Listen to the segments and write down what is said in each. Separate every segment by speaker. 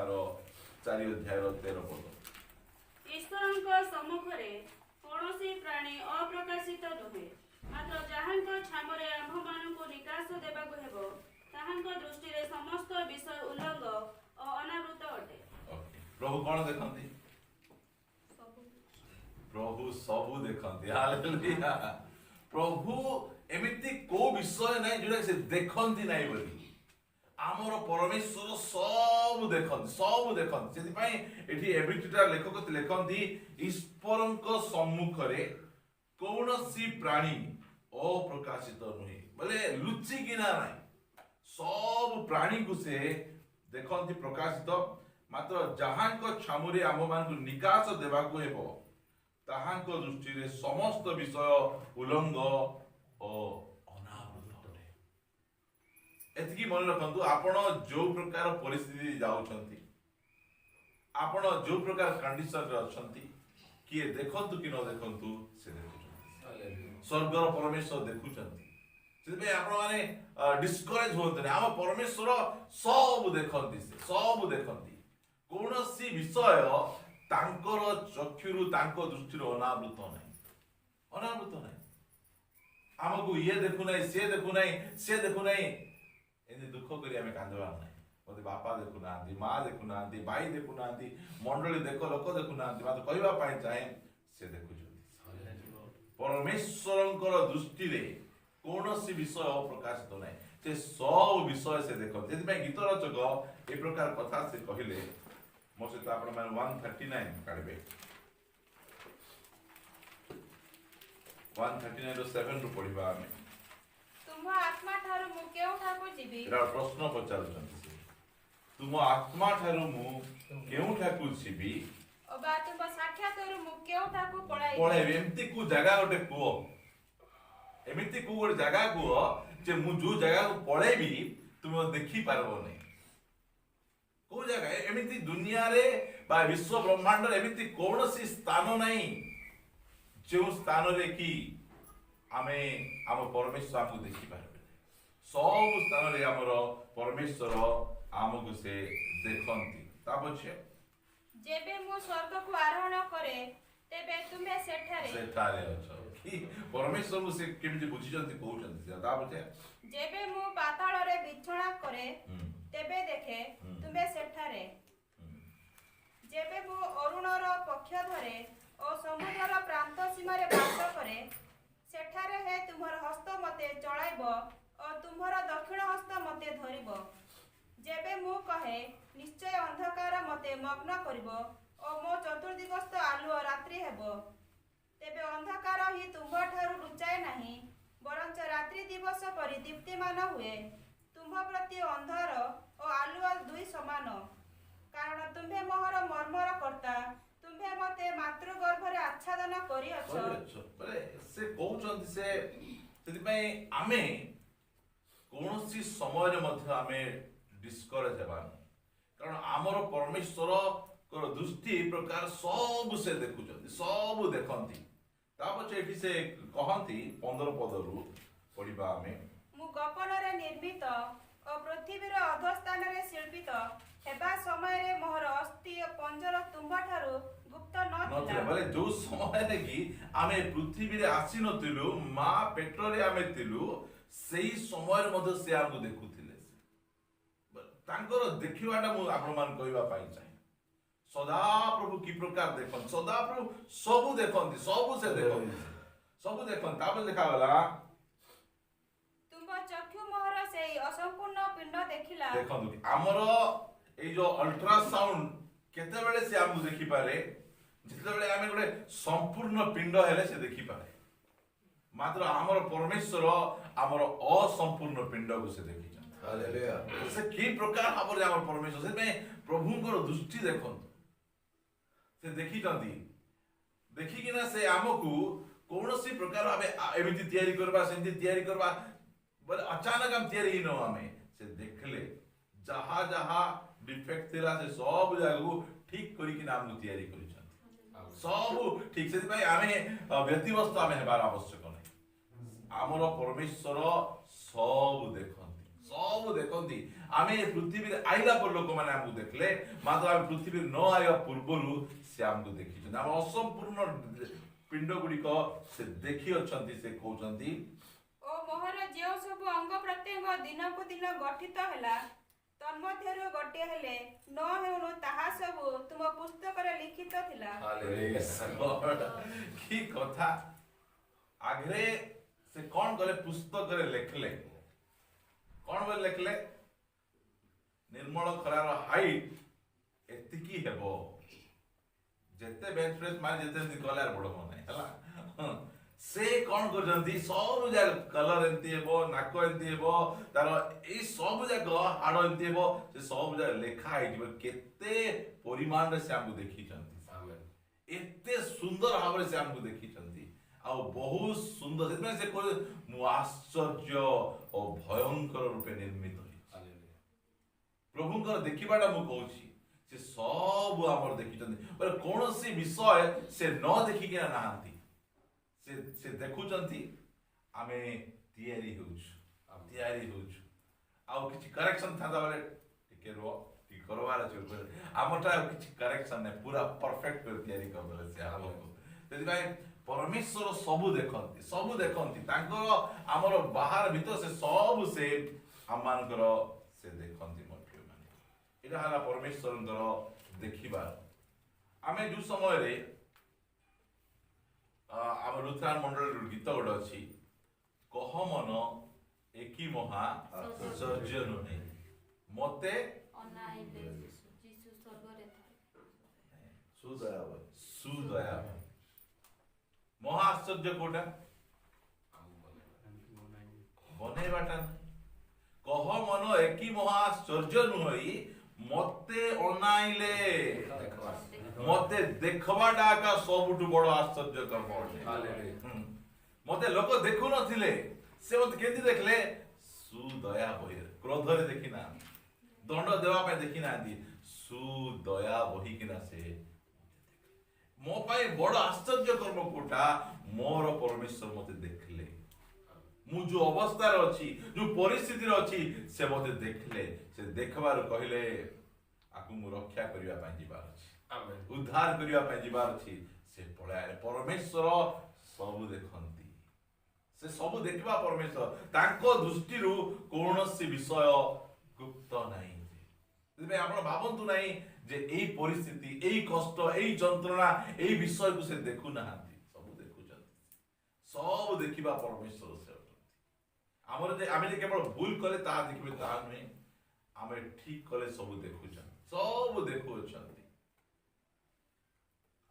Speaker 1: तार 4 अध्याय 13 पद।
Speaker 2: ईश्वरଙ୍କ ସମ୍ମୁଖରେ କୌଣସି ପ୍ରାଣୀ ଅପ୍ରକାଶିତ ନୁହେଁ, ମାତ୍ର ଯାହାଙ୍କ ଛାମରେ ଆମ୍ଭମାନଙ୍କୁ ନିକାଶ ଦେବାକୁ ହେବ, ତାହାଙ୍କ ଦୃଷ୍ଟିରେ ସମସ୍ତ ବିଷୟ ଉଲ୍ଲଙ୍ଘ ଓ ଅନାବୃତ ଅଟେ।
Speaker 1: प्रभु कौन देखती? प्रभु सबू देखती। हालेलुया। प्रभु एमिति को विषय नहीं जोड़ा से देखती नहीं बोली आमर परमेश्वर सब देखती से एबिटा लेखक लिखती ईश्वर सम्मुख कौन सी प्राणी अप्रकाशित नुहे बोले लुचिकिना ना सब प्राणी को से देखती प्रकाशित मात्र जहाँ छामुरे आम मान निकास देवाक हेब ताहांक दृष्टि रे समस्त विषय उल्लंघ और अनावृत एतिकी मन रखंतु आपण जो प्रकार परिस्थिति जाउछंती आपण जो प्रकार कंडीशन रे अछंती किए देखंतु कि न देखंतु से देखुछंती स्वर्गर परमेश्वर देखुछंती से आपण माने डिस्करेज होते आम परमेश्वर सब देखंती से सब देखंती कौनसी विषय तांकर चक्षुरु तांको दृष्टि अनावृत नहीं आमको ये देखु नहीं से देखु नहीं एने दुख करी आमे कांदवा नहीं मते बापा देखु नांती मां देखु नांती भाई देखु नांती मंडली देखो लोक देखु नांती माते कहबा पाई चाहे से देखु परमेश्वरंकर दृष्टि रे कौनसी विषय अप्रकाशित नहीं से सब विषय से देखो जेति गीत रचक ए प्रकार कथा से कहिले मो सहित आपण माने 139 काढबे 139 रो 7 रो पढिबा आमे
Speaker 3: तुम आत्मा ठारू मु केउ ठाकु जीबी
Speaker 1: एरा प्रश्न पचारुछन तुम आत्मा ठारू मु केउ ठाकु जीबी
Speaker 3: ओबा तुम साक्षात रू मु केउ ठाकु
Speaker 1: पळाई एम्ति को जगह गोटे को एमिति को गोटे जगह को जे मु जो जगह को पळेबी तुम देखि पारबो नै को जगह एमिति दुनिया रे बा विश्व ब्रह्मांड रे एमिति कोनोसी स्थान नहीं जो स्थान रे की आमे आम परमेश्वर हमको देखि पारबे सब स्थान रे हमर परमेश्वर हमको से देखंती ता पछे
Speaker 3: जेबे मु स्वर्ग को आरोहण करे तेबे तुमे
Speaker 1: सेठारे अछ की परमेश्वर मु से केमिति बुझिजंती कहउचंती ता पछे
Speaker 3: जेबे मु पाताल रे बिछोणा करे तेबे देखे तुमे सेठारे जेबे मु अरुणर पक्ष धरे और समुद्रर प्रांत सीमा रे बास करे सेठारे हे तुमर हस्त मते चलाइबो और तुमर दक्षिण हस्त मते धरिबो जेबे मु कहे निश्चय अंधकार मते मग्न करिबो और मो चतुर्दिगस्त आलुओ रात्रि हेबो तेबे अंधकार ही तुम ठारू लुचाए नाही बरंच रात्रि दिवस परि दीप्तिमान हुए तुम प्रति अंधार और आलुओ दुई समान कारण तुम्हे मोहर मर्मर कर्ता तुम्हे मते मातृगर्भ रे आच्छादन करी अछ
Speaker 1: से कहउचंती से सेति पई आमे कोनोसी समय रे मध्य आमे डिस्करेज हेबान कारण आमर परमेश्वर कर दृष्टि प्रकार सब से देखुचंती सब देखंती ता पछे एठी से कहंती 15 पदरु पढिबा आमे
Speaker 3: मु गपन रे निर्मित और पृथ्वी रे अधस्थान रे शिल्पित हेबा समय रे मोहर अस्थि पंजर तुम्बा ठारू गुप्त नथिला
Speaker 1: बोले जो समय रे की आमे पृथ्वी रे आसी नथिलु मा पेट्रो रे आमे थिलु सेही समय रे मधे से हमको देखुथिले तांकर देखिवाटा मु आपण मान कहबा पाई चाहे सदा प्रभु की प्रकार देखन सदा प्रभु सब देखंती सब से देखन तापर देखा वाला
Speaker 3: तुम चक्षु मोहर सेही असंपूर्ण पिंड देखिला
Speaker 1: देखंतु हमर ए जो अल्ट्रासाउंड केते बेले से हमु देखि पारे जिते बेले आमे गोटे संपूर्ण पिंड हेले से देखि पारे मात्र हमर परमेश्वर हमर असंपूर्ण पिंड को से देखि हालेलुया से की प्रकार हमर हमर परमेश्वर से में प्रभुଙ୍କର दृष्टि देखंतु से देखि जंती देखि किना से हमकु कोनोसी प्रकार आमे एमिति तयारी करबा सेंति तयारी करबा बोले अचानक हम तयारी न हमें से देखले जहा जहा डिफेक्ट थिला से सब जगह ठीक करी कि नाम तयारी करिछन सब ठीक से भाई आमे व्यक्तिवस्त आमे हेबार आवश्यक नै हमर परमेश्वर सब देखंती सब सब देखती आम पृथ्वी आइला पर लोक मैंने आमको देखले मात्र आम पृथ्वी न आया पूर्व से आमको देखी आम असंपूर्ण पिंड गुड़िक से देखी अच्छा से कहते
Speaker 3: ଓ ମୋହର ଯେଉଁ ସବୁ ଅଙ୍ଗ ପ୍ରତ୍ୟଙ୍ଗ ଦିନକୁ ଦିନ ଗଠିତ ହେଲା ତନ୍ମଧ୍ୟରୁ ଗୋଟିଏ ହେଲେ ନ ହେଉଣୁ ତାହା ସବୁ ତୁମ ପୁସ୍ତକରେ ଲିଖିତ ଥିଲା।
Speaker 1: କି କଥା ଆଗରେ ସେ କଣ କଲେ ପୁସ୍ତକରେ ଲେଖିଲେ କଣ ବୋଲି ଲେଖିଲେ ନିର୍ମଳ ଖରାର ହାଇଟ୍ ଏତିକି ହେବ ଯେତେ ବେଞ୍ଚ ପ୍ରେସ୍ ମାନେ ଯେତେ ଗଲେ ବଡ ନାହିଁ ହେଲା से कौन करजंती सब जाक कलर एंती हेबो नाको एंती हेबो तार ए सब जाक हाड़ एंती हेबो से सब जाक लेखा आइजिबो केते परिमाण रे से हमको देखि चंती एते सुंदर भाव से हमको देखि चंती आ बहुत सुंदर से से को मु आश्चर्य और भयंकर रूपे निर्मित होई प्रभुंकर देखिबाटा मु कहूची से सब हमर देखि चंती पर कोनोसी विषय से न देखि के नाहंती से देखुचंती आमे तैयारी होउछु आउ किछि करेक्शन थादा वाले टिके रो टी करवार अछि हमटा किछि करेक्शन नै पूरा परफेक्ट कर तैयारी कर देले से हमको तेदि भाई परमेश्वर सब देखंती तांकर हमर बाहर भीतर से सब से हमनकर से देखंती मठियो माने एटा हला परमेश्वरंकर देखिबार आमे जो समय रे आम लुथरान मंडल गीत गोटे अच्छी कह मन एकी महा आश्चर्य नुहे मते सुदया महा आश्चर्य कोटा बनैबाटा कह मन एकी महा आश्चर्य नुहई मते अनाइले मते देखवाटा का सबुठु बड़ आश्चर्य कर्म मते लोक देखु नथिले से मते केति देखले सुदया बहि क्रोध रे देखि ना दंड देवा पे देखि ना दी सुदया बहि किना से मो पाए बड़ आश्चर्य कर्म कोटा मोर परमेश्वर मते देखले मु जो अवस्था रे अछि जो परिस्थिति रे अछि से मते देखले से देखबार कहिले आकु मु रक्षा करिया पा जीवार अछि उद्धार करिया पे जीवार छी से पळाए परमेश्वर सब देखंती से सब देखबा परमेश्वर तांको दृष्टि रु कोनोसी विषय गुप्त नाही जेबे आपण भाबंतु नाही जे एई परिस्थिति एई कष्ट एई जंत्रणा एई विषय को से देखु नाहांती सब देखुचंती सब देखिबा परमेश्वर से हमर जे आमे जे केवल भूल करे ता देखबे ता नै आमे ठीक करे सब देखुचन सब देखुचंती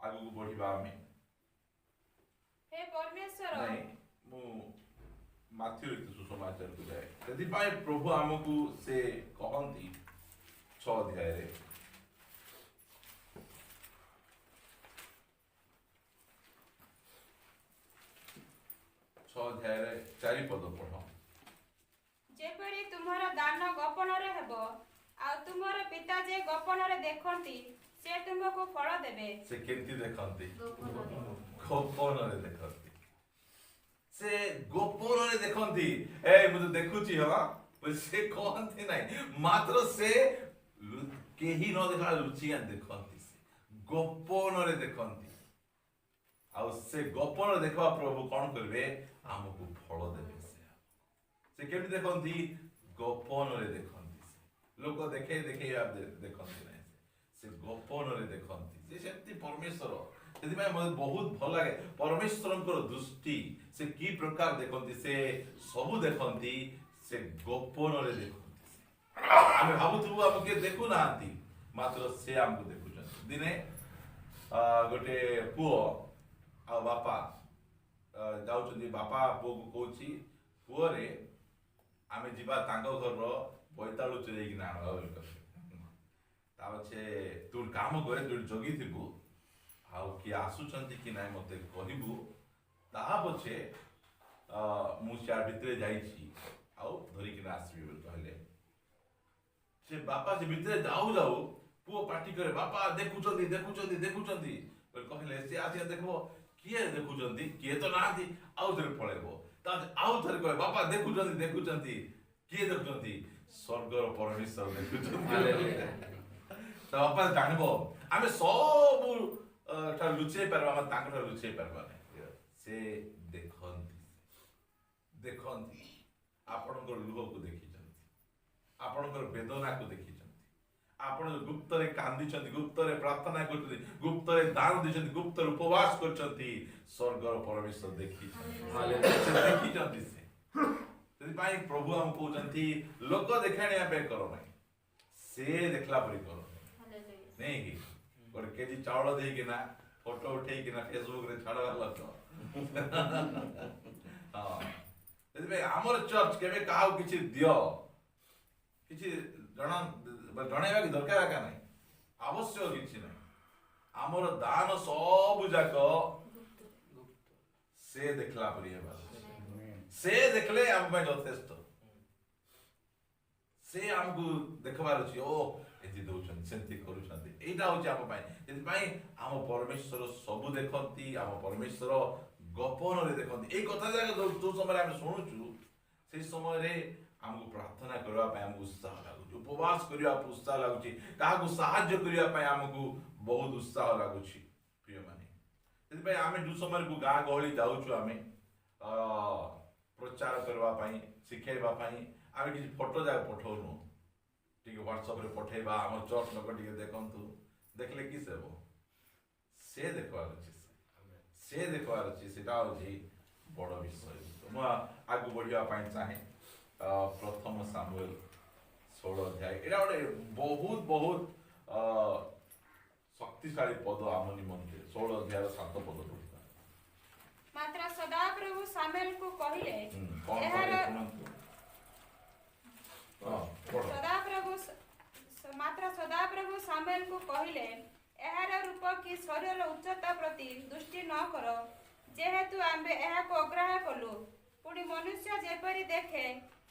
Speaker 1: आगु को बढ़िबा आमे
Speaker 3: हे परमेश्वर
Speaker 1: नहीं मु माथ्यू लिखित सुसमाचार को जाए यदि पाए प्रभु हमको से कहंती 6 अध्याय रे 6 अध्याय रे 4 पद पढ़ो
Speaker 3: जेपरि तुम्हारा दान गोपन रे हेबो आ तुम्हारा पिता जे गोपन रे देखंती से तुमको फल देबे
Speaker 1: से केंती देखंती गोपन रे देखंती से गोपन रे देखंती ए मु तो देखुची हवा से कहंती नहीं मात्र से केही न देखा लुचिया देखंती से गोपन रे देखंती आ से गोपन रे देखबा प्रभु कोन करबे हमको फल देबे से केमि देखंती गोपन रे देखंती लोक देखे देखे आप देखंती नहीं से गोपन रे देखंती जे सेमती परमेश्वर यदि मैं मते बहुत भल लागे परमेश्वरंकर दृष्टि से की प्रकार देखंती से सब देखंती से गोपन रे देखंती आमे भाबुतबु हमके देखु नांती मात्र से हमको देखुछन दिने गोटे पुओ आ बापा जाउछन बापा पुओ को कहूची पुओ रे आमे जिबा तांको घर रो बोइताळु चलेई कि ना बोल कर तापछे तू काम करे तू जगी थिबु आउ कि आसुचंती कि नाही मते कहिबु ता पछे मु चार भितरे जाईची आउ धरि कि आसबी बोल कहले से बापा से भितरे जाऊ जाऊ पुओ पार्टी करे बापा देखुचंती बोल कहले से आसी देखबो किए देखुचंती किए तो नांती आउ धरि पळेबो ता आउ धरि कहे बापा देखुचंती किए देखुଛନ୍ତି स्वर्गर परमेश्वर देखुଛନ୍ତି तो बापा जानबो आमे सब लुचेई पारबा हम तांकर लुचेई पारबा नहीं से देखନ୍ତି आपणकर लुह को देखिଛନ୍ତି आपणकर वेदना को देखिଛନ୍ତି आपण गुप्तरे कांदिଛନ୍ତି गुप्तरे प्रार्थना करଛନ୍ତି गुप्तरे दान दिଛନ୍ତି गुप्तरे उपवास करଛନ୍ତି स्वर्गर परमेश्वर देखिଛନ୍ତି से ସେଥିପାଇଁ ପ୍ରଭୁ ଆମକୁ କହୁଛନ୍ତି ଲୋକ ଦେଖାଣିଆ ପାଇଁ କର ନାହିଁ ସେ ଦେଖିଲା ପରି କର नहीं कि गोटे केजी चावल देकिना फोटो उठेकिना फेसबुक रे छाड़ वाला तो हां एबे हमर चर्च केबे काउ किछि दियो किछि जणेबा कि दरकार का नहीं आवश्यक किछि नहीं हमर दान सब जाक से देखला परि हेबा से देखले हम पे यथेष्ट से हमको देखबार अछि ओ एति दउछन सेंति करूछन एटा होछि हम पाई एति पाई हम परमेश्वर सब देखंती हम परमेश्वर गोपन रे देखंती ए कथा जाक जो समय हम सुनुछु से समय रे हमको प्रार्थना करबा पाई हमको उत्साह लागुछि उपवास करिया उत्साह लागुछि काहको सहाय्य करिया पाई हमको बहुत उत्साह लागुछि प्रिय माने एति पाई हम जो समय को गा गहली जाउछु हमें प्रचार करबा पाई सिखेबा पाई आमे किछि फोटो जाक पठौनु ठीक व्हाट्सएप रे पठेबा हम चर्च लोक ठीक देखंतु देखले कि सेबो से देखबार अछि से देखबार अछि सेटा होछि बड़ विषय म आगु बढ़िया पाई चाहे प्रथम सामुएल 16 अध्याय एटा ओडे बहुत बहुत शक्तिशाली पद आम निमंत्रे 16 अध्याय 7 पद पढिबा
Speaker 3: मात्र सदा प्रभु सामुएल को कहिले सदा प्रभु सामुएल को कहिले एहार रूप की शरीर उच्चता प्रति दृष्टि न कर जेहेतु आम्बे एहा को अग्राह्य कलु पुणी मनुष्य जेपरि देखे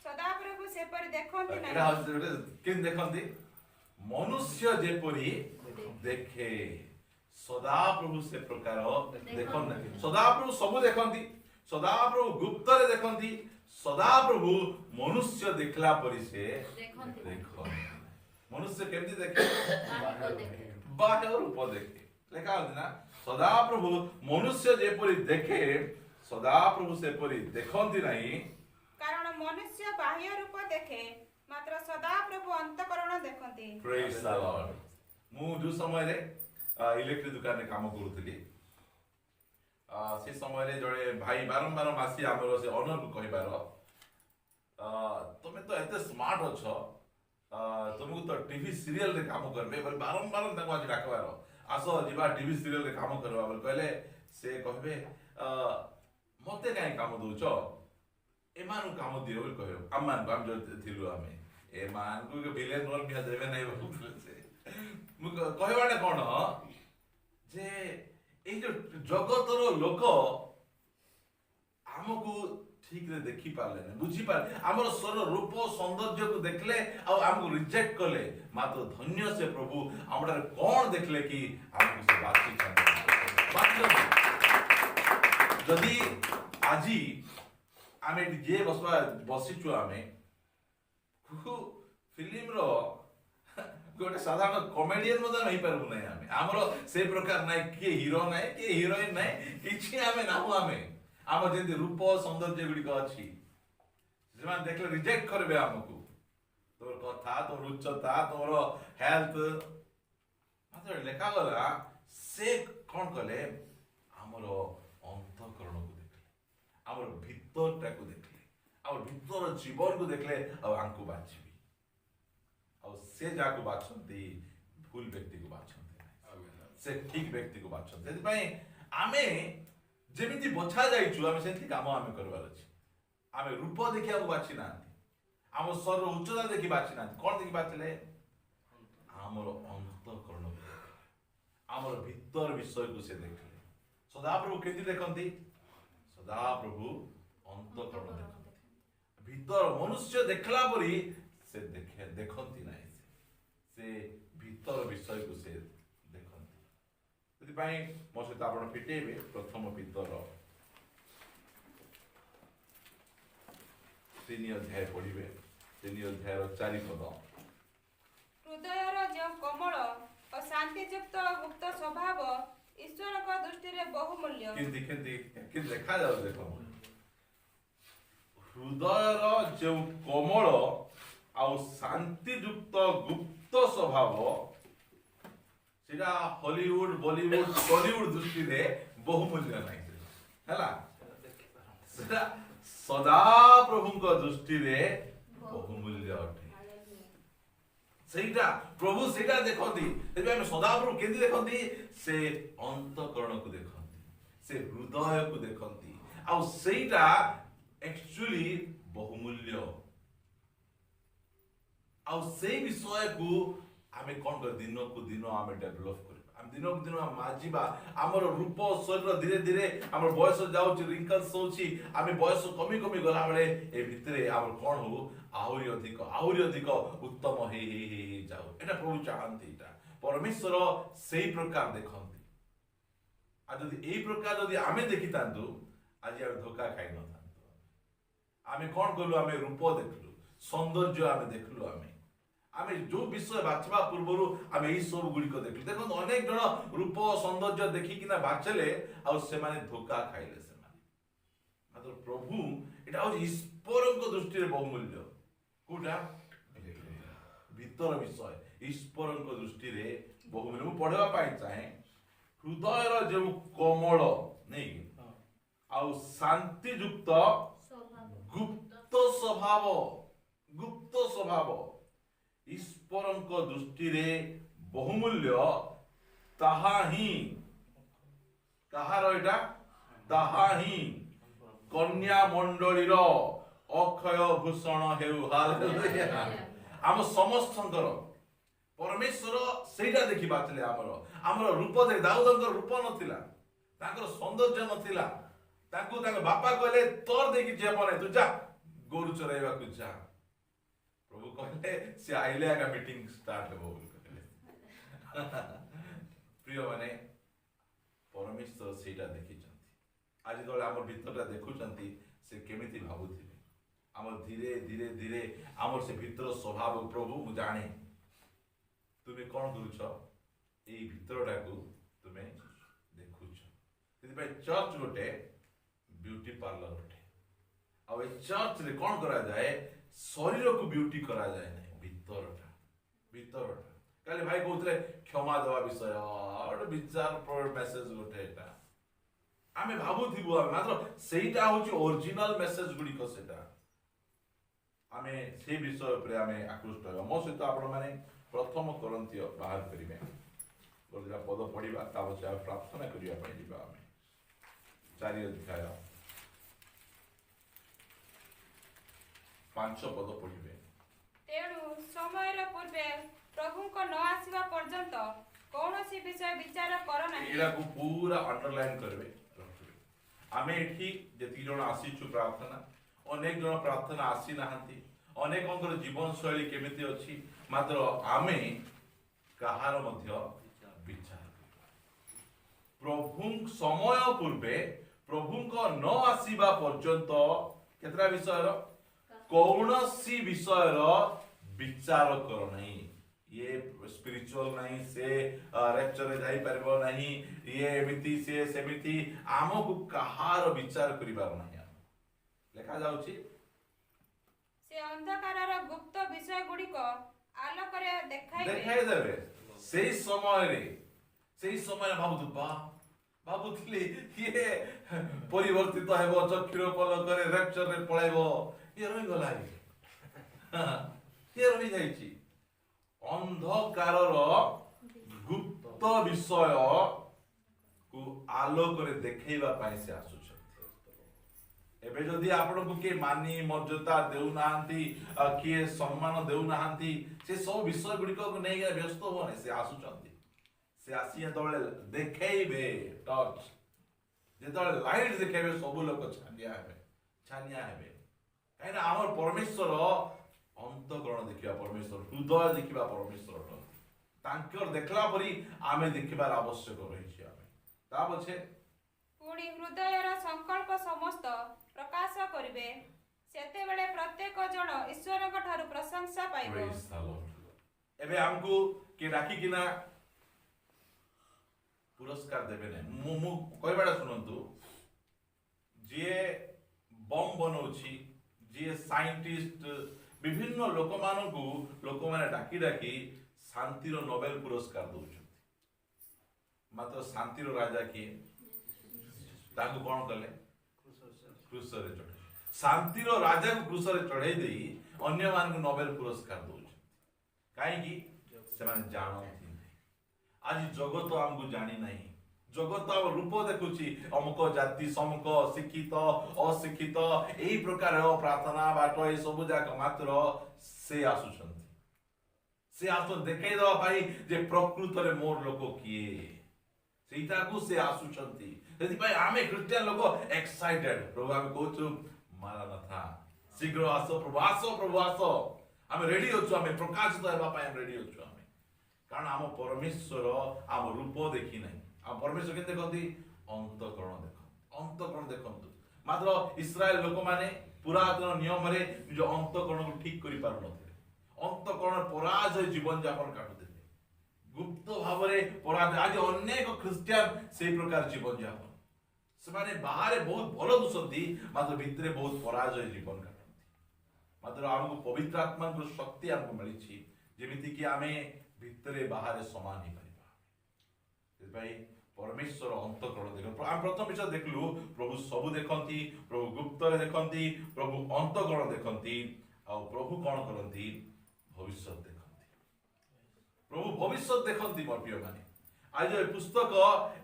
Speaker 3: सदा प्रभु सेपरि देखंती नाही
Speaker 1: किन देखंती मनुष्य जेपरि देखे सदा प्रभु से प्रकार देखन नहीं सदा प्रभु सब देखंती सदा प्रभु गुप्त रे देखंती सदा प्रभु मनुष्य देखला परि से देखो मनुष्य केमती देखे बाह्य रूप देखे लेखा होती ना सदा प्रभु मनुष्य जेपरि देखे सदा प्रभु सेपरि देखंती नहीं
Speaker 3: कारण मनुष्य बाह्य रूप देखे मात्र सदा प्रभु अंतःकरण देखंती
Speaker 1: प्रेज द लॉर्ड मु जो समय रे इलेक्ट्रिक दुकान रे काम करूथली से समय रे जड़े भाई बारंबार मासी हमरो से ऑनर को कहिबार तुमे तो एते स्मार्ट अछो तुमको तो टीवी सीरियल रे काम करबे बोले बारंबार तको आज डाकबार आसो जीवा टीवी सीरियल रे काम करबा बोले कहले से कहबे मते काई काम दोचो एमान काम दियो बोले कहबे अमान हम जो थिलु हमें एमान को बिलियन डॉलर भी देबे नै बोले से मु कहबाडे कोन जे ए जो जगतर लोक हमको ठीक रे देखि पाले ने बुझी पाले हमर स्वर रूप सौंदर्य को देखले आ हमको रिजेक्ट करले मात्र धन्य से प्रभु हमरा कोन देखले कि हमको से बातचीत जदी आजी आमे जे बसिचु आमे फिल्म रो गोटे साधारण कॉमेडियन मदन नहीं पारबु नहीं आमे हमरो से प्रकार नहीं के हीरो नहीं के हीरोइन नहीं किछि आमे नाहु आमे आम जेंति रूप सौंदर्य गुड़िक अच्छी से देखले रिजेक्ट करबे हमको तोर कथा तोर उच्चता तोर हेल्थ मात्र लेखा गला से कोन कले हमर अंतःकरण को देखले हमर भीतरटा को देखले हमर भीतर जीवन को देखले आ आंकु बाछबी आ से जाको बाछंती भूल व्यक्ति को बाछंती से ठीक व्यक्ति को बाछंती सेति पई आमे जेमिति बछा जाइछु आमे सेति काम आमे करबार अछि आमे रूप देखि हम बाछि ना हम स्वर उच्चता देखि बाछि ना कोन देखि बाछले हमर अंतःकरण हमर भीतर विषय को से देखले सदा प्रभु केति देखंती सदा प्रभु अंतःकरण देखंती भीतर मनुष्य देखला परी से देखंती नाही से भीतर विषय को से मो सहित आप फिटेबे प्रथम पितर 3 अध्याय पढ़े 3 ଅଧ୍ୟାୟର 4 ପଦ।
Speaker 3: ହୃଦୟର ଯେଉଁ କୋମଳ ଓ ଶାନ୍ତିଯୁକ୍ତ ଗୁପ୍ତ ସ୍ୱଭାବ ଈଶ୍ୱରଙ୍କ ଦୃଷ୍ଟିରେ ବହୁମୂଲ୍ୟ।
Speaker 1: କେମିତି ଦେଖାଯାଉ ଦେଖ, ହୃଦୟର ଯେଉଁ କୋମଳ ଆଉ ଶାନ୍ତିଯୁକ୍ତ ଗୁପ୍ତ ସ୍ୱଭାବ ସେଟା ହଲିଉଡ ବଲିଉଡ ଟଲିଉଡ ଦୃଷ୍ଟିରେ ବହୁମୂଲ୍ୟ ନାହିଁ ହେଲା, ସେଟା ସଦାପ୍ରଭୁଙ୍କ ଦୃଷ୍ଟିରେ ବହୁମୂଲ୍ୟ ଅଟେ। ସେଇଟା ପ୍ରଭୁ ସେଇଟା ଦେଖନ୍ତି। ସେଥିପାଇଁ ଆମେ ସଦାପ୍ରଭୁ କେମିତି ଦେଖନ୍ତି? ସେ ଅନ୍ତଃକରଣକୁ ଦେଖନ୍ତି, ସେ ହୃଦୟକୁ ଦେଖନ୍ତି, ଆଉ ସେଇଟା ଆକ୍ଚୁଆଲି ବହୁମୂଲ୍ୟ। ଆଉ ସେଇ ବିଷୟକୁ ଆମେ କଣ କରିବା? ଦିନକୁ ଦିନ ଆମେ ଡେଭଲପ କରିବା, ଆମେ ଦିନକୁ ଦିନ ମାଜିବା। ଆମର ରୂପ ଶରୀର ଧୀରେ ଧୀରେ ଆମର ବୟସ ଯାଉଛି, ରିଙ୍କଲ୍ସ ହଉଛି, ଆମେ ବୟସ କମି କମି ଗଲାବେଳେ ଏ ଭିତରେ ଆମର କଣ ହଉ? ଆହୁରି ଅଧିକ ଉତ୍ତମ ହେଇ ହେଇ ହେଇ ହେଇ ଯାଉ। ଏଟା ପ୍ରଭୁ ଚାହାନ୍ତି, ଏଟା ପରମେଶ୍ୱର ସେଇ ପ୍ରକାର ଦେଖନ୍ତି। ଆଉ ଯଦି ଏଇ ପ୍ରକାର ଯଦି ଆମେ ଦେଖିଥାନ୍ତୁ, ଆଜି ଆମେ ଧୋକା ଖାଇ ନଥାନ୍ତୁ। ଆମେ କଣ କଲୁ? ଆମେ ରୂପ ଦେଖିଲୁ, ସୌନ୍ଦର୍ଯ୍ୟ ଆମେ ଦେଖିଲୁ। ଆମେ ଯୋଉ ବିଷୟ ବାଛିବା ପୂର୍ବରୁ ଆମେ ଏଇ ସବୁ ଗୁଡିକ ଦେଖିଲୁ। ଦେଖନ୍ତୁ ଅନେକ ଜଣ ରୂପ ସୌନ୍ଦର୍ଯ୍ୟ ଦେଖିକିନା ବାଛିଲେ, ଆଉ ସେମାନେ ଧୋକା ଖାଇଲେ ସେମାନେ। ମାତ୍ର ପ୍ରଭୁ ଏଟା ହଉଛି ଈଶ୍ୱରଙ୍କ ଦୃଷ୍ଟିରେ ବହୁମୂଲ୍ୟ। କୋଉଟା? ଭିତର ବିଷୟ ଈଶ୍ୱରଙ୍କ ଦୃଷ୍ଟିରେ ବହୁମୂଲ୍ୟ। ମୁଁ ପଢିବା ପାଇଁ ଚାହେଁ, ହୃଦୟର ଯେଉଁ କୋମଳ ନାଇଁ ଆଉ ଶାନ୍ତିଯୁକ୍ତ ଗୁପ୍ତ ସ୍ୱଭାବ ଈଶ୍ୱରଙ୍କ ଦୃଷ୍ଟିରେ ବହୁମୂଲ୍ୟ। ତାହା ହିଁ କାହାର? ଏଟା ତାହା ହିଁ କନ୍ୟା ମଣ୍ଡଳୀର ଅକ୍ଷୟ ଭୂଷଣ ହେଉ। ହାଲେଲୁୟା। ଆମ ସମସ୍ତଙ୍କର ପରମେଶ୍ୱର ସେଇଟା ଦେଖିବା ଥିଲେ। ଆମର ରୂପ ଦେଖ, ଦାଉଦଙ୍କର ରୂପ ନଥିଲା, ତାଙ୍କର ସୌନ୍ଦର୍ଯ୍ୟ ନଥିଲା। ତାଙ୍କ ବାପା କହିଲେ ତୋର ଦେଇକି ଝିଅ ନାହିଁ, ତୁ ଯା ଗୋରୁ ଚରାଇବାକୁ ଯା। ପ୍ରଭୁ କହିଲେ ସେ ଆଇଲେ ଆଗା ମିଟିଂ ଷ୍ଟାର୍ଟ ହେବ ବୋଲି କହିଲେ। ପ୍ରିୟ ମାନେ, ପରମେଶ୍ୱର ସେଇଟା ଦେଖିଛନ୍ତି। ଆଜି ଯେତେବେଳେ ଆମ ଭିତରଟା ଦେଖୁଛନ୍ତି, ସେ କେମିତି ଭାବୁଥିବେ। ଆମର ଧୀରେ ଧୀରେ ଧୀରେ ଆମର ସେ ଭିତର ସ୍ୱଭାବ ପ୍ରଭୁ ମୁଁ ଜାଣେ। ତୁମେ କଣ କରୁଛ? ଏଇ ଭିତରଟାକୁ ତୁମେ ଦେଖୁଛ। ସେଥିପାଇଁ ଚର୍ଚ୍ଚ ଗୋଟେ ବ୍ୟୁଟି ପାର୍ଲର ଅଟେ। ଆଉ ଏ ଚର୍ଚ୍ଚରେ କଣ କରାଯାଏ? ଶରୀରକୁ ବ୍ୟୁଟି କରାଯାଏ ନାହିଁ, ଭିତରଟା। କାଲି ଭାଇ କହୁଥିଲେ କ୍ଷମା ଦେବା ବିଷୟ, ଗୋଟେ ବିଚାର ମେସେଜ ଗୋଟେ। ଏଟା ଆମେ ଭାବୁଥିବୁ, ମାତ୍ର ସେଇଟା ହଉଛି ଓରିଜିନାଲ ମେସେଜ ଗୁଡିକ। ସେଟା ଆମେ ସେଇ ବିଷୟ ଉପରେ ଆମେ ଆକୃଷ୍ଟ ହେବା। ମୋ ସହିତ ଆପଣ ମାନେ ପ୍ରଥମ କରନ୍ତୀୟ ବାହାର କରିବେ, ଗୋଟେ ପଦ ପଢିବା, ତା ପଛେ ଆମେ ପ୍ରାର୍ଥନା କରିବା ପାଇଁ ଯିବା। ଆମେ 4 ଅଧ୍ୟାୟ 5 ପଦ ପଢିବେ।
Speaker 3: ତେଣୁ ସମୟର ପୂର୍ବେ ପ୍ରଭୁଙ୍କ ନ ଆସିବା ପର୍ଯ୍ୟନ୍ତ କୌଣସି ବିଷୟ ବିଚାର କର ନାହିଁ।
Speaker 1: ଏଟାକୁ ପୁରା ଅଣ୍ଡରଲାଇନ୍ କରିବେ, ରଖିବେ। ଆମେ ଏଠି ଯେତିକି ଜଣ ଆସିଛୁ ପ୍ରାର୍ଥନା, ଅନେକ ଜଣ ପ୍ରାର୍ଥନା ଆସିନାହାନ୍ତି, ଅନେକଙ୍କର ଜୀବନ ଶୈଳୀ କେମିତି ଅଛି, ମାତ୍ର ଆମେ କାହାର ମଧ୍ୟ ବିଚାର ପ୍ରଭୁ ସମୟ ପୂର୍ବେ ପ୍ରଭୁଙ୍କ ନ ଆସିବା ପର୍ଯ୍ୟନ୍ତ କେତେଟା ବିଷୟର? କୌଣସି ବିଷୟର ବିଚାର କର ନାହିଁ। ଇଏ ସ୍ପିରିଚୁଆଲ ନାହିଁ, ସେ ରେକ୍ଚରରେ ଯାଇପାରିବ ନାହିଁ, ଇଏ ଏମିତି ସେ ସେମିତି। ଆମକୁ କାହାର ବିଚାର କରିବାର ନାହିଁ। ଲେଖା ଯାଉଛି,
Speaker 3: ସେ ଅନ୍ଧକାରର ଗୁପ୍ତ ବିଷୟ ଗୁଡିକ ଆଲୋକରେ
Speaker 1: ଦେଖାଇଦେବେ। ସେଇ ସମୟରେ ଭାବୁଥିଲି କିଏ ପରିବର୍ତ୍ତିତ ହେବ, ଚକ୍ଷୁର ପଲକରେ ରେକ୍ଚରରେ ପଳାଇବ। ଇଏ ରହିଗଲା, ଇଏ ରହିଯାଇଛି। ଅନ୍ଧକାରର ଗୁପ୍ତ ବିଷୟକୁ ଆଲୋକରେ ଦେଖେଇବା ପାଇଁ ସେ ଆସୁଛନ୍ତି। ଏବେ ଯଦି ଆପଣଙ୍କୁ କିଏ ମାନି ମର୍ଯ୍ୟାଦା ଦେଉନାହାନ୍ତି, କିଏ ସମ୍ମାନ ଦେଉନାହାନ୍ତି, ସେ ସବୁ ବିଷୟ ଗୁଡିକକୁ ନେଇକି ବ୍ୟସ୍ତ ହୁଅନି। ସେ ଆସୁଛନ୍ତି, ସେ ଆସି ଯେତେବେଳେ ଦେଖେଇବେ, ଟଚ୍ ଯେତେବେଳେ ଲାଇଟ୍ ଦେଖେଇବେ, ସବୁ ଲୋକ ଛାନିଆ ହେବେ। କାହିଁକିନା ଆମର ପରମେଶ୍ୱର ଅନ୍ତଃକରଣ ଦେଖିବା ପରମେଶ୍ୱର, ହୃଦୟ ଦେଖିବା ପରମେଶ୍ୱର। ତାଙ୍କର ଦେଖିଲା ପରି ଆମେ ଦେଖିବାର ଆବଶ୍ୟକ ରହିଛି। ଆମେ ତା ପଛେ
Speaker 3: ପୁଣି ହୃଦୟର ସଂକଳ୍ପ ସମସ୍ତ ପ୍ରକାଶ କରିବେ। ସେତେବେଳେ ପ୍ରତ୍ୟେକ ଜଣ ଈଶ୍ୱରଙ୍କ ଠାରୁ ପ୍ରଶଂସା ପାଇବ।
Speaker 1: Praise the Lord. ଏବେ ଆମକୁ କିଏ ଡାକିକିନା ପୁରସ୍କାର ଦେବେ ନାହିଁ। ମୁଁ କହିବାଟା ଶୁଣନ୍ତୁ, ଯିଏ ବମ୍ ବନଉଛି, ଯିଏ ସାଇଣ୍ଟିଷ୍ଟ, ବିଭିନ୍ନ ଲୋକମାନେ ଡାକି ଡାକି ଶାନ୍ତିର ନୋବେଲ ପୁରସ୍କାର ଦଉଛନ୍ତି। ମାତ୍ର ଶାନ୍ତିର ରାଜା କିଏ? ତାଙ୍କୁ କଣ କଲେ? କ୍ରୁଶରେ ଚଢେଇ। ଶାନ୍ତିର ରାଜାକୁ କ୍ରୁଶରେ ଚଢେଇ ଦେଇ ଅନ୍ୟମାନଙ୍କୁ ନୋବେଲ ପୁରସ୍କାର ଦଉଛନ୍ତି। କାହିଁକି? ସେମାନେ ଜାଣନ୍ତି ନାହିଁ। ଆଜି ଜଗତ ଆମକୁ ଜାଣି ନାହିଁ। ଜଗତ ଆମ ରୂପ ଦେଖୁଛି, ଅମୁକ ଜାତି ସମୁକ, ଶିକ୍ଷିତ ଅଶିକ୍ଷିତ, ଏଇ ପ୍ରକାର ପ୍ରାର୍ଥନା ବାଟ ଏ ସବୁ ଯାକ। ମାତ୍ର ସେ ଆସୁଛନ୍ତି ଦେଖେଇ ଦେବା ପାଇଁ ଯେ ପ୍ରକୃତରେ ମୋର ଲୋକ କିଏ, ସେଇଟାକୁ ସେ ଆସୁଛନ୍ତି। ସେଥିପାଇଁ ଆମେ ଖ୍ରୀଷ୍ଟିଆନ ଲୋକ ଏକ୍ସାଇଟେଡ। ପ୍ରଭୁ ଆମେ କହୁଛୁ ମାରାନାଥା, ଶୀଘ୍ର ଆସ ପ୍ରଭୁ, ଆସ ପ୍ରଭୁ ଆସ। ଆମେ ରେଡି ଅଛୁ, ଆମେ ପ୍ରକାଶିତ ହେବା ପାଇଁ ଆମେ ରେଡି ଅଛୁ। ଆମେ କାରଣ ଆମ ପରମେଶ୍ୱର ଆମ ରୂପ ଦେଖି ନାହିଁ। ଆମ ପରମେଶ୍ୱର କେମିତି ଦେଖନ୍ତି? ଅନ୍ତଃକରଣ ଦେଖନ୍ତି। ଅନ୍ତଃକରଣ ଦେଖନ୍ତୁ। ମାତ୍ର ଇସ୍ରାଏଲ ଲୋକମାନେ ପୁରାତନ ନିୟମରେ ନିଜ ଅନ୍ତଃକରଣକୁ ଠିକ କରିପାରୁନଥିଲେ। ଅନ୍ତଃକରଣ ପରାଜୟ ଜୀବନ ଯାପନ କାଟୁଥିଲେ, ଗୁପ୍ତ ଭାବରେ ପରାଜୟ। ଆଜି ଅନେକ ଖ୍ରୀଷ୍ଟିଆନ ସେଇ ପ୍ରକାର ଜୀବନ ଯାପନ। ସେମାନେ ବାହାରେ ବହୁତ ଭଲ ଦିଶନ୍ତି, ମାତ୍ର ଭିତରେ ବହୁତ ପରାଜୟ ଜୀବନ କାଟନ୍ତି। ମାତ୍ର ଆମକୁ ପବିତ୍ର ଆତ୍ମାଙ୍କର ଶକ୍ତି ଆମକୁ ମିଳିଛି, ଯେମିତିକି ଆମେ ଭିତରେ ବାହାରେ ସମାନ ହେଇପାରିବା। ସେଥିପାଇଁ ପରମେଶ୍ୱର ଅନ୍ତଃକରଣ ଦେଖନ୍ତି। ଆମେ ପ୍ରଥମ ବିଷୟ ଦେଖିଲୁ, ପ୍ରଭୁ ସବୁ ଦେଖନ୍ତି, ପ୍ରଭୁ ଗୁପ୍ତରେ ଦେଖନ୍ତି, ପ୍ରଭୁ ଅନ୍ତଃକରଣ ଦେଖନ୍ତି, ଆଉ ପ୍ରଭୁ କଣ କରନ୍ତି? ଭବିଷ୍ୟତ ଦେଖନ୍ତି। ପ୍ରଭୁ ଭବିଷ୍ୟତ ଦେଖନ୍ତି। ମୋର ପ୍ରିୟ ମାନେ, ଆଜି ଏ ପୁସ୍ତକ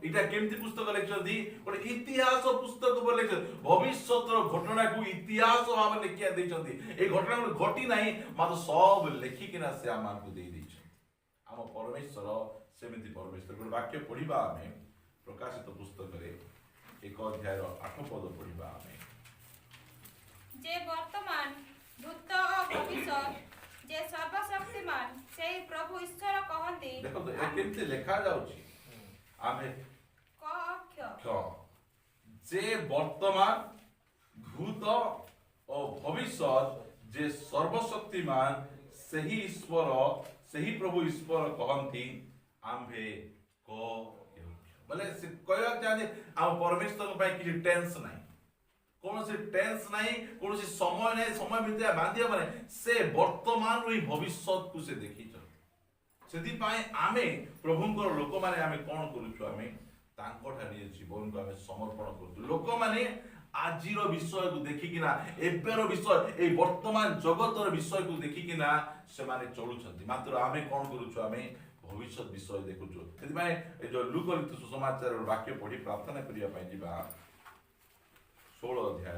Speaker 1: ଏଇଟା କେମିତି ପୁସ୍ତକ ଲେଖିଛନ୍ତି? ଗୋଟେ ଇତିହାସ ପୁସ୍ତକ ବୋଲି ଲେଖିଛନ୍ତି। ଭବିଷ୍ୟତର ଘଟଣାକୁ ଇତିହାସ ଭାବରେ ଲେଖିଆ ଦେଇଛନ୍ତି। এই ଘଟଣାକୁ ଘଟି ନାହିଁ, ମାତ୍ର ସବୁ ଲେଖିକିନା ସେ ଆମକୁ ଦେଇ ଦେଇଛନ୍ତି। ଆମ ପରମେଶ୍ୱର ସେମିତି ପରମେଶ୍ୱର। ଗୋଟେ ବାକ୍ୟ ପଢିବା ଆମେ ପ୍ରକାଶିତ ପୁସ୍ତକରେ 1 ଅଧ୍ୟାୟର 8 ପଦ ପଢିବା ଆମେ।
Speaker 3: ଯେ ବର୍ତ୍ତମାନ ଭୂତ ଓ ଭବିଷ୍ୟତ ଯେ ସର୍ବଶକ୍ତିମାନ ସେଇ ପ୍ରଭୁ ଈଶ୍ୱର କହନ୍ତି।
Speaker 1: ଦେଖନ୍ତୁ ଏ କେମିତି ଲେଖା ଯାଉଛି। ଆମେ যে বর্তমান ভূত ও ভবিষ্যৎ যে সর্বশক্তিমান ସେହି ଈଶ୍ୱର, ସେହି ପ୍ରଭୁ ଈଶ୍ୱର କହନ୍ତି ଆମ୍ଭେ ବୋଲେ ସେ କହିବାକୁ ଚାହାନ୍ତି ଆମ ପରମେଶ୍ୱରଙ୍କ ପାଇଁ କିଛି ଟେନ୍ସ ନାହିଁ, କୌଣସି ଟେନ୍ସ ନାହିଁ, କୌଣସି ସମୟ ନାହିଁ, ସମୟ ଭିତରେ ବାନ୍ଧି ହବ ନାହିଁ। ସେ ବର୍ତ୍ତମାନରୁ ହିଁ ଭବିଷ୍ୟତକୁ ସେ ଦେଖିଛନ୍ତି। ସେଥିପାଇଁ ଆମେ ପ୍ରଭୁଙ୍କର ଲୋକମାନେ ଆମେ କଣ କରୁଛୁ? ଆମେ ତାଙ୍କଠାରେ ନିଜ ଜୀବନକୁ ଆମେ ସମର୍ପଣ କରୁଛୁ। ଲୋକମାନେ ଆଜିର ବିଷୟକୁ ଦେଖିକିନା, ଏବେର ବିଷୟ, ଏଇ ବର୍ତ୍ତମାନ ଜଗତର ବିଷୟକୁ ଦେଖିକିନା ସେମାନେ ଚଳୁଛନ୍ତି। ମାତ୍ର ଆମେ କଣ କରୁଛୁ? ଆମେ ଭବିଷ୍ୟତ ବିଷୟ ଦେଖୁଛୁ। ସେଥିପାଇଁ ଏ ଯୋଉ ଲୁକ ଲିଖିତ ସୁସମାଚାରର ବାକ୍ୟ ପଢି ପ୍ରାର୍ଥନା କରିବା ପାଇଁ ଯିବା। 16 ଅଧ୍ୟାୟ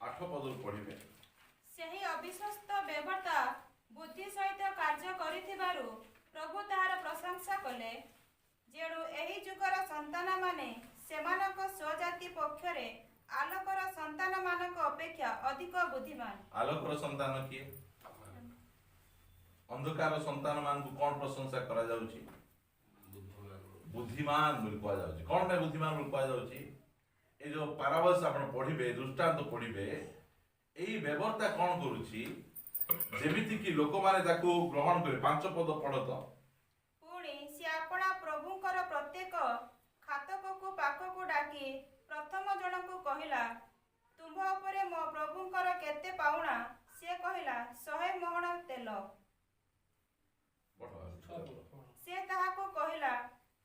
Speaker 1: 8 ପଦରୁ ପଢିବେ।
Speaker 3: ସେହି ଅବିଶ୍ୱସ୍ତ ବ୍ୟବର୍ତ୍ତା ବୁଦ୍ଧି ସହିତ କାର୍ଯ୍ୟ କରିଥିବାରୁ ପ୍ରଭୁ ତାହାର ପ୍ରଶଂସା କଲେ। ଯେଣୁ ଏହି ଯୁଗର ସନ୍ତାନମାନେ ସେମାନଙ୍କ ସ୍ୱଜାତି ପକ୍ଷରେ ଆଲୋକର ସନ୍ତାନମାନଙ୍କ ଅପେକ୍ଷା ଅଧିକ ବୁଦ୍ଧିମାନ।
Speaker 1: ଆଲୋକର ସନ୍ତାନ କିଏ? ଅନ୍ଧକାର ସନ୍ତାନ ମାନଙ୍କୁ କଣ ପ୍ରଶଂସା କରାଯାଉଛି? ବୁଦ୍ଧିମାନ ବୋଲି କୁହାଯାଉଛି। କଣ ପାଇଁ ବୁଦ୍ଧିମାନ ବୋଲି କୁହାଯାଉଛି? ଏ ଯୋଉ ପାରାବଲ୍ସ ଆପଣ ପଢିବେ, ଦୃଷ୍ଟାନ୍ତ ପଢିବେ, ଏଇ ବ୍ୟବସ୍ଥା କଣ କରୁଛି? ଯେମିତି କି ଲୋକମାନେ ତାକୁ ଗ୍ରହଣ କରିବେ। 5 ପଦ ପଢ ତ।
Speaker 3: ପୁଣି ସେ ଆପଣା ପ୍ରଭୁଙ୍କର ପ୍ରତ୍ୟେକ ଖାତକକୁ ପାଖକୁ ଡାକି ପ୍ରଥମ ଜଣକୁ କହିଲା, ତୁମ୍ଭ ଉପରେ ମୋ ପ୍ରଭୁଙ୍କର କେତେ ପାଉଣା? ସେ କହିଲା, 100 ମହଣ ତେଲ। ସେ ତାହାକୁ କହିଲା,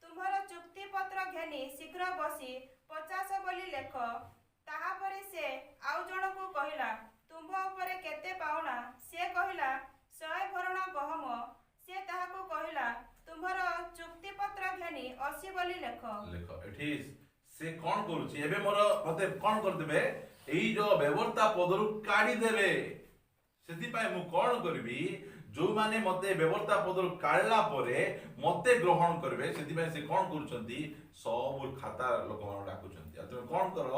Speaker 3: ତୁମ୍ଭର ଚୁକ୍ତିପତ୍ର ଘେନି ଶୀଘ୍ର ବସି 50 ବୋଲି ଲେଖ। ତାହାପରେ ସେ ଆଉ ଜଣକୁ କହିଲା, ତୁମ୍ଭ ଉପରେ କେତେ ପାଉଣା? ସେ କହିଲା, 100 ଭରଣ ଗହମ। ସେ ତାହାକୁ କହିଲା, ତୁମ୍ଭର ଚୁକ୍ତିପତ୍ର ଘେନି 80 ବୋଲି ଲେଖ।
Speaker 1: ଏଠି ସେ କଣ କରୁଛି? ଏବେ ମତେ କଣ କରିଦେବେ? ଏଇ ଯୋଉ ବ୍ୟବସ୍ଥା ପଦରୁ କାଢି ଦେବେ। ସେଥିପାଇଁ ମୁଁ କଣ କରିବି? ଯୋଉମାନେ ମତେ ବ୍ୟବସ୍ଥା ପଦରୁ କାଢିଲା ପରେ ମତେ ଗ୍ରହଣ କରିବେ, ସେଥିପାଇଁ ସେ କଣ କରୁଛନ୍ତି? ସବୁ ଖାତା ଲୋକମାନଙ୍କୁ ଡାକୁଛନ୍ତି। ଆଉ ତୁମେ କଣ କର?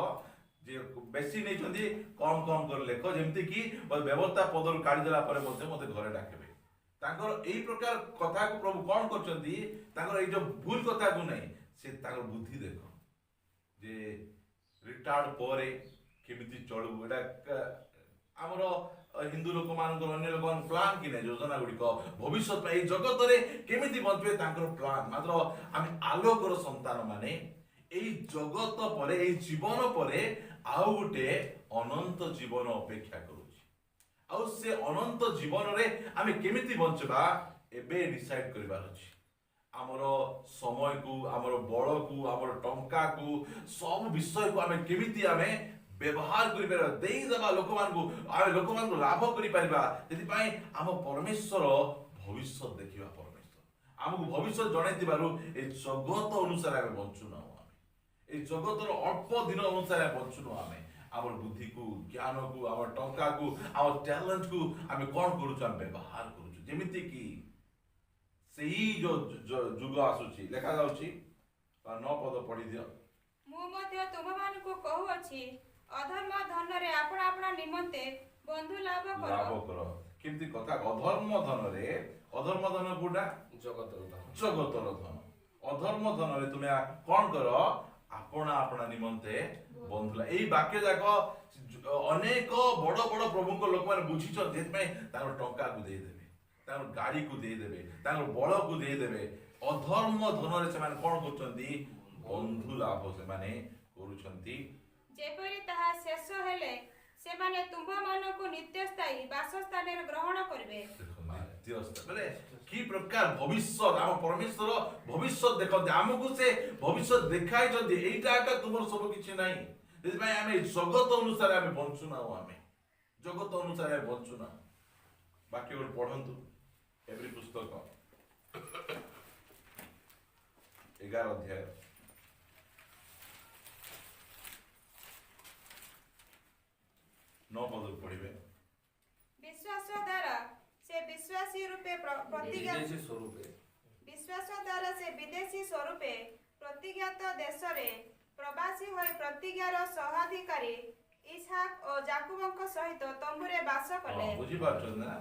Speaker 1: ଯେ ବେଶୀ ନେଇଛନ୍ତି କମ କମ କରି ଲେଖ, ଯେମିତି କି ବ୍ୟବସ୍ଥା ପଦରୁ କାଢିଦେଲା ପରେ ମଧ୍ୟ ମତେ ଘରେ ଡାକିବେ। तांकर एई प्रकार कथा को प्रभु कौन करचंती तांकर एई जो भूल कथा को नहीं से तांकर बुद्धि देखो जे रिटायर्ड परे केमिति चलू एटा आमर हिंदू लोक मान अन्य लोक मान प्लान कि नहीं योजना गुड़िक भविष्य में जगत में केमिति बंचबे तांकर प्लान मात्र आम आलोकर संतान माने एई जगत परे एई जीवन परे आउ गोटे अनंत जीवन अपेक्षा करूची आउ से अनंत जीवन रे आमे केमिति बंचबा एबे डिसाइड करबार अछि आमर समय को आमर बल को आमर टंका को सब विषय को आमे केमिति आमे व्यवहार करि पार देई देबा लोक मान को आमे लोक मान को लाभ करि पारिबा जति पई आम परमेश्वर भविष्य देखिबा परमेश्वर हमको भविष्य जणैतिबारु ए जगत अनुसार आमे बंचु ना ए जगतर अल्प दिन अनुसार बंचुनु आमे आमर बुद्धि को ज्ञान को आमर टंका को आमर टैलेंट को आमे कोन करूछु आमे व्यवहार करूछु जेमिति कि सेही जो जुग आसुची लेखा जाउची 9 पद पढि दियो
Speaker 3: मु मध्ये तुममानकु कहूअछि अधर्म धन रे आपण आपण निमंते बंधु लाभ करो केमति कथा अधर्म धन गुडा
Speaker 1: जगतर धन अधर्म धन रे तुमे कोन करो आपण आपण निमंते बंधुला एई वाक्य जाको अनेक बड़ बड़ प्रभु को लोक माने बुझी छ जेत में तार टंका को दे देबे तार गाड़ी को दे देबे तार बळ को दे देबे अधर्म धन रे से माने कोन करचंती बंधु लाभ से माने करूचंती
Speaker 3: जेपरि ताहा शेष हेले से माने तुम मानको नित्य स्थायी वासस्थान रे ग्रहण करबे
Speaker 1: माने की प्रकार भविष्य आम परमेश्वर भविष्य देखते आमको से भविष्य देखाई जदि एटा का तुमर सब किछि नाही जति भाई आमे जगत अनुसार आमे बंचु ना आमे जगत अनुसार आमे बंचु ना बाकी और पढंतु एवरी पुस्तक 11 अध्याय नौ पद पढ़िबे
Speaker 3: विश्वास द्वारा से विश्वासी रूपे प्रतिज्ञा विश्वास द्वारा से विदेशी स्वरूपे प्रतिज्ञात देश रे प्रवासी होई प्रतिज्ञार सहाधिकारी इसहाक और जाकुबक सहित तंबुरे वास कले
Speaker 1: बुझी पाछन ना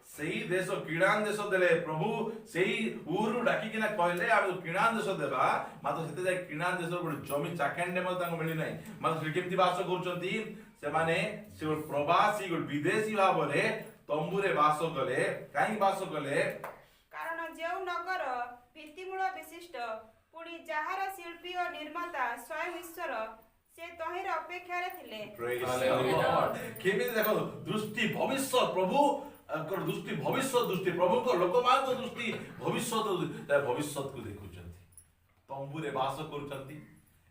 Speaker 1: सेही देश किणान देश देले प्रभु सेही उरु डाकी किना कहले आ किणान देश देबा मात्र सेते जाय किणान देश गोटे जमी चाखेंडे म तांको मिली नाही मात्र से केमति वास करचंती से माने से प्रवासी गोटे विदेशी भाबरे तंबुरे वास कले काई वास कले
Speaker 3: कारण जेउ नगर भित्तिमूल विशिष्ट पुणी जहार शिल्पी और निर्माता स्वयं ईश्वर से तहिर अपेक्षा रे थिले
Speaker 1: केमि देखो दृष्टि भविष्य प्रभु दृष्टि भविष्य दृष्टि प्रभु को लोकमान को दृष्टि भविष्य को देखुचंती तंबुरे वास करूचंती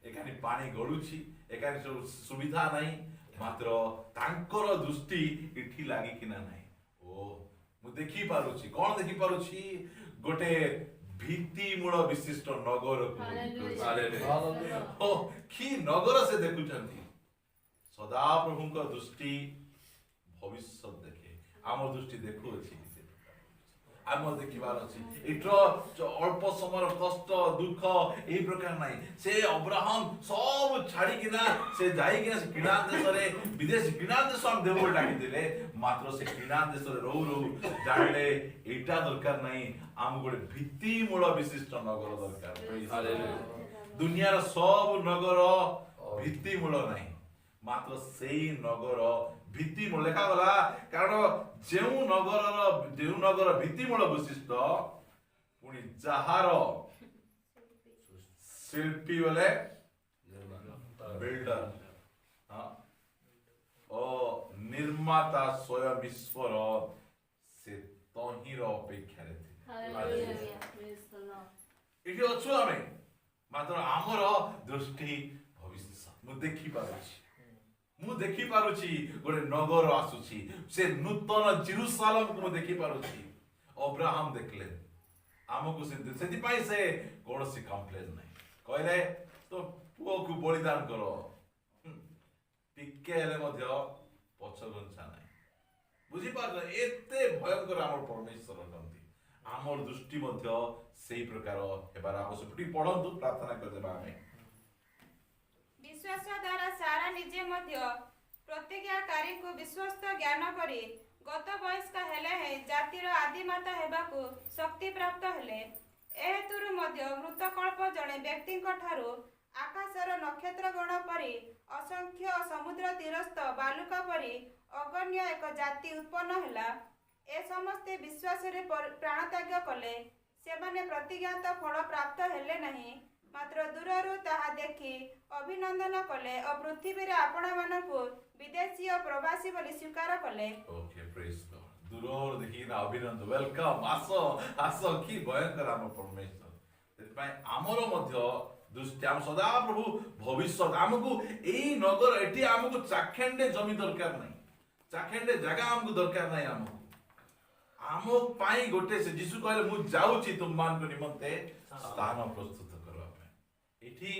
Speaker 1: एकानी पानी गळुची एकानी सुविधा नाही मात्र तांकर दृष्टि इठी लागि किना नाही ओ मु देखि पारुची कोन देखि पारुची गोटे भित्ति मूल विशिष्ट नगर को की नगर से देखुचंती सदा प्रभु को दृष्टि भविष्य देखे आम दृष्टि देखु अछि आम देखिबार अछि इट्रो अल्प समय कष्ट दुख एई प्रकार नाही से अब्राहम सब छाड़ी किना से जाई किना से किनान देश रे विदेश किनान देश हम देवो डाकी दिले मात्र से किनान देश रे रहू जानले एटा दरकार नाही आम गोटे भित्ति मूल विशिष्ट नगर दरकार दुनिया रो सब नगर भित्ति मूल नाही मात्र सेई नगर भित्ति मूल लेखा गला कारण जेउ नगर भित्ति मूल विशिष्ट पुणी जहार शिल्पी बोले बिल्डर ओ निर्माता स्वयं ईश्वर से तहिर अपेक्षा इठी अछु आमे मात्र आमर दृष्टि भविष्य मु देखि पारुची गोटे नगर आसुची से नूतन जेरूशलेम को देखि पारुची अब्राहम देखले आमको सेति पाई से कोनसी कंप्लेन नहीं कहले तो पुओ को बलिदान करो टिके हेले मध्य पछगंछा नहीं बुझी पार एते भयंकर आमर परमेश्वर रहंती आमर दृष्टि मध्य सेही प्रकार हेबार आवश्यक पढ़ंतु प्रार्थना कर देबा हमें
Speaker 3: विश्वास द्वारा सारा निजे मध्य प्रतिज्ञाकारी को विश्वस्त ज्ञान करी ଗତ ବୟସ୍କ ହେଲେ ହିଁ ଜାତିର ଆଦିମାତା ହେବାକୁ ଶକ୍ତି ପ୍ରାପ୍ତ ହେଲେ। ଏହେତୁରୁ ମଧ୍ୟ ମୃତକଳ୍ପ ଜଣେ ବ୍ୟକ୍ତିଙ୍କ ଠାରୁ ଆକାଶର ନକ୍ଷତ୍ରଗଣ ପରି ଅସଂଖ୍ୟ ସମୁଦ୍ର ତୀରସ୍ଥ ବାଲୁକା ପରି ଅଗଣ୍ୟ ଏକ ଜାତି ଉତ୍ପନ୍ନ ହେଲା। ଏ ସମସ୍ତେ ବିଶ୍ୱାସରେ ପ୍ରାଣତ୍ୟାଗ କଲେ। ସେମାନେ ପ୍ରତିଜ୍ଞାତ ଫଳ ପ୍ରାପ୍ତ ହେଲେ ନାହିଁ, ମାତ୍ର ଦୂରରୁ ତାହା ଦେଖି ଅଭିନନ୍ଦନ କଲେ ଓ ପୃଥିବୀରେ ଆପଣମାନଙ୍କୁ ବିଦେଶୀ ଓ ପ୍ରବାସୀ ବୋଲି ସ୍ୱୀକାର କଲେ।
Speaker 1: Okay, praise God. ଦୂରରୁ ଦେଖିକିନା ଅଭିନନ୍ଦନ ୱେଲକମ୍ ଆସ କି ଭୟଙ୍କର ଆମ ପରମେଶ୍ୱର। ସେଥିପାଇଁ ଆମର ମଧ୍ୟ ଦୃଷ୍ଟି ଆମ ସଦା ପ୍ରଭୁ ଭବିଷ୍ୟତ ଆମକୁ ଏଇ ନଗର ଏଠି ଆମକୁ ଚାଖେଣ୍ଡେ ଜମି ଦରକାର ନାହିଁ, ଚାଖେଣ୍ଡେ ଜାଗା ଆମକୁ ଦରକାର ନାହିଁ। ଆମ ପାଇଁ ଗୋଟେ ସେ ଯୀଶୁ କହିଲେ ମୁଁ ଯାଉଛି ତୁମମାନଙ୍କ ନିମନ୍ତେ ସ୍ଥାନ ପ୍ରସ୍ତୁତ କରିବା ପାଇଁ। ଏଠି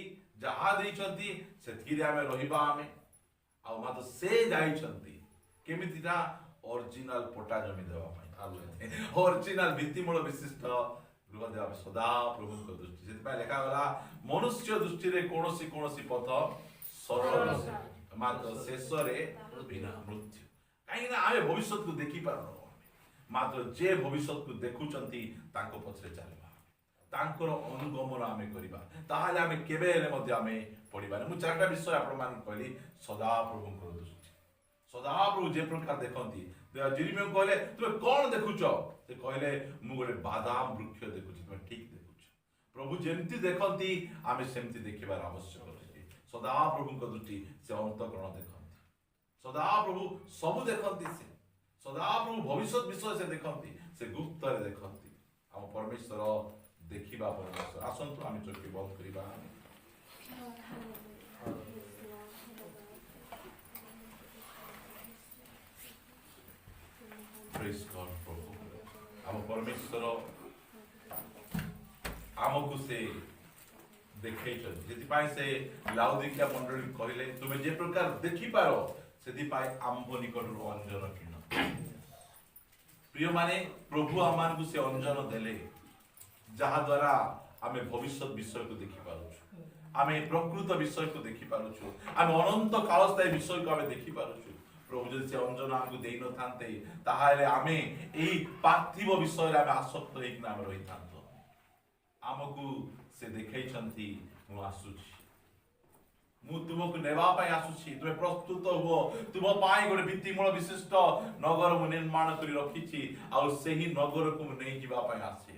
Speaker 1: ଯାହା ଦେଇଛନ୍ତି ସେତିକିରେ ଆମେ ରହିବା ଆମେ। ଆଉ ମାତ୍ର ସେ ଯାଇଛନ୍ତି କେମିତିଟା ଅରିଜିନାଲ ପଟା ଜମି ଦେବା ପାଇଁ, ଅରିଜିନାଲ ଭିତ୍ତିମୂଳ ବିଶିଷ୍ଟ ଗୃହ ଦେବା ପାଇଁ ସଦା ପ୍ରଭୁଙ୍କ ଦୃଷ୍ଟି। ସେଥିପାଇଁ ଲେଖାଗଲା ମନୁଷ୍ୟ ଦୃଷ୍ଟିରେ କୌଣସି ପଥ ସରଳ ନୁହେଁ, ମାତ୍ର ଶେଷରେ ବିନା ମୃତ୍ୟୁ। କାହିଁକି ନା ଆମେ ଭବିଷ୍ୟତକୁ ଦେଖିପାରୁନୁ, ମାତ୍ର ଯେ ଭବିଷ୍ୟତକୁ ଦେଖୁଛନ୍ତି ତାଙ୍କ ପଛରେ ଚାଲିବା, ତାଙ୍କର ଅନୁଗମନ ଆମେ କରିବା, ତାହେଲେ ଆମେ କେବେ ହେଲେ ମଧ୍ୟ ଆମେ ପଢିବାନି। ମୁଁ ଚାରିଟା ବିଷୟ ଆପଣମାନଙ୍କୁ କହିଲି। ସଦାପ୍ରଭୁଙ୍କର ଦୃଷ୍ଟି, ସଦାପ୍ରଭୁ ଯେ ପ୍ରକାର ଦେଖନ୍ତି। ଜିରିମିୟାକୁ କହିଲେ ତୁମେ କଣ ଦେଖୁଛ? ସେ କହିଲେ ମୁଁ ଗୋଟେ ବାଦାମ ବୃକ୍ଷ ଦେଖୁଛି। ତୁମେ ଠିକ ଦେଖୁଛ। ପ୍ରଭୁ ଯେମିତି ଦେଖନ୍ତି ଆମେ ସେମିତି ଦେଖିବାର ଆବଶ୍ୟକ ଅଛି। ସଦାପ୍ରଭୁଙ୍କ ଦୃଷ୍ଟି ସେ ଅନ୍ତଃକରଣ ଦେଖନ୍ତି, ସଦାପ୍ରଭୁ ସବୁ ଦେଖନ୍ତି। ସେ ସଦାପ୍ରଭୁ ଭବିଷ୍ୟତ ବିଷୟ ସେ ଦେଖନ୍ତି, ସେ ଗୁପ୍ତରେ ଦେଖନ୍ତି। ଆମ ପରମେଶ୍ୱର ଦେଖିବା ପରମେଶ୍ୱର। ଆସନ୍ତୁ ଆମେ ଚୋଖି ବନ୍ଦ କରିବା। Praise God, ପ୍ରଭୁ ଆମ ପରମେଶ୍ୱର ଆମକୁ ସେ ଦେଖେଇଛନ୍ତି। ସେଥିପାଇଁ ସେ ଲାଉଦିକିଆ ମଣ୍ଡଳୀ କହିଲେ ତୁମେ ଯେ ପ୍ରକାର ଦେଖିପାର ସେଥିପାଇଁ ଆମ୍ଭ ନିକଟରୁ ଅଞ୍ଜନ କିଣ। ପ୍ରିୟମାନେ, ପ୍ରଭୁ ଆମମାନଙ୍କୁ ସେ ଅଞ୍ଜନ ଦେଲେ ଯାହା ଦ୍ୱାରା ଆମେ ଭବିଷ୍ୟତ ବିଷୟକୁ ଦେଖିପାରୁଛୁ, ଆମେ ପ୍ରକୃତ ବିଷୟକୁ ଦେଖିପାରୁଛୁ, ଆମେ ଅନନ୍ତ କାଳସ୍ଥାୟୀ ବିଷୟକୁ ଆମେ ଦେଖିପାରୁଛୁ। ପ୍ରଭୁ ଯଦି ସେ ଅଞ୍ଜନ ଆମକୁ ଦେଇନଥାନ୍ତେ ତାହେଲେ ଆମେ ଏଇ ପାର୍ଥିବ ବିଷୟରେ ଆମେ ଆସକ୍ତ ହେଇକିନା ଆମେ ରହିଥାନ୍ତୁ। ଆମକୁ ସେ ଦେଖେଇଛନ୍ତି ମୁଁ ଆସୁଛି, ମୁଁ ତୁମକୁ ନେବା ପାଇଁ ଆସୁଛି, ତୁମେ ପ୍ରସ୍ତୁତ ହୁଅ, ତୁମ ପାଇଁ ଗୋଟେ ଭିତ୍ତିମୂଳ ବିଶିଷ୍ଟ ନଗର ମୁଁ ନିର୍ମାଣ କରି ରଖିଛି, ଆଉ ସେହି ନଗରକୁ ମୁଁ ନେଇଯିବା ପାଇଁ ଆସେ।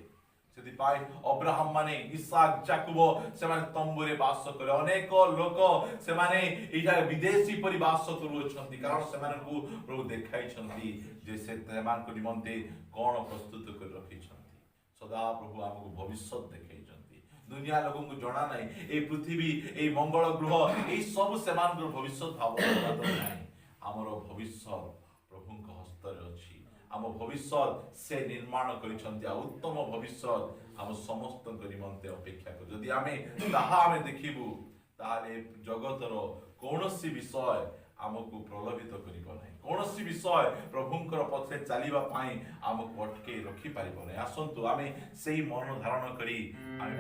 Speaker 1: ସେଥିପାଇଁ ଅବ୍ରାହମ ମାନେ, ଇସାକ, ଯାକୋବ ସେମାନେ ତମ୍ବୁରେ ବାସ କଲେ। ଅନେକ ଲୋକ ସେମାନେ ଏଇଠାରେ ବିଦେଶୀ ପରି ବାସ କରୁଅଛନ୍ତି, କାରଣ ସେମାନଙ୍କୁ ପ୍ରଭୁ ଦେଖାଇଛନ୍ତି ଯେ ସେ ସେମାନଙ୍କ ନିମନ୍ତେ କଣ ପ୍ରସ୍ତୁତ କରି ରଖିଛନ୍ତି। ସଦା ପ୍ରଭୁ ଆମକୁ ଭବିଷ୍ୟତ ଦେଖେଇଛନ୍ତି। ଦୁନିଆ ଲୋକଙ୍କୁ ଜଣା ନାହିଁ ଏଇ ପୃଥିବୀ, ଏଇ ମଙ୍ଗଳ ଗ୍ରହ, ଏଇ ସବୁ ସେମାନଙ୍କର ଭବିଷ୍ୟତ ଭାବ ନାହିଁ। ଆମର ଭବିଷ୍ୟତ ପ୍ରଭୁଙ୍କ ହସ୍ତରେ ଅଛି। ଆମ ଭବିଷ୍ୟତ ସେ ନିର୍ମାଣ କରିଛନ୍ତି, ଆଉ ଉତ୍ତମ ଭବିଷ୍ୟତ ଆମ ସମସ୍ତଙ୍କ ନିମନ୍ତେ ଅପେକ୍ଷା କରୁ। ଯଦି ଆମେ ତାହା ଆମେ ଦେଖିବୁ ତାହେଲେ ଜଗତର କୌଣସି ବିଷୟ ଆମକୁ ପ୍ରଲୋଭିତ କରିବ ନାହିଁ, କୌଣସି ବିଷୟ ପ୍ରଭୁଙ୍କର ପଛରେ ଚାଲିବା ପାଇଁ ଆମକୁ ଅଟକେଇ ରଖିପାରିବ ନାହିଁ। ଆସନ୍ତୁ ଆମେ ସେଇ ମନ ଧାରଣ କରି ଆମେ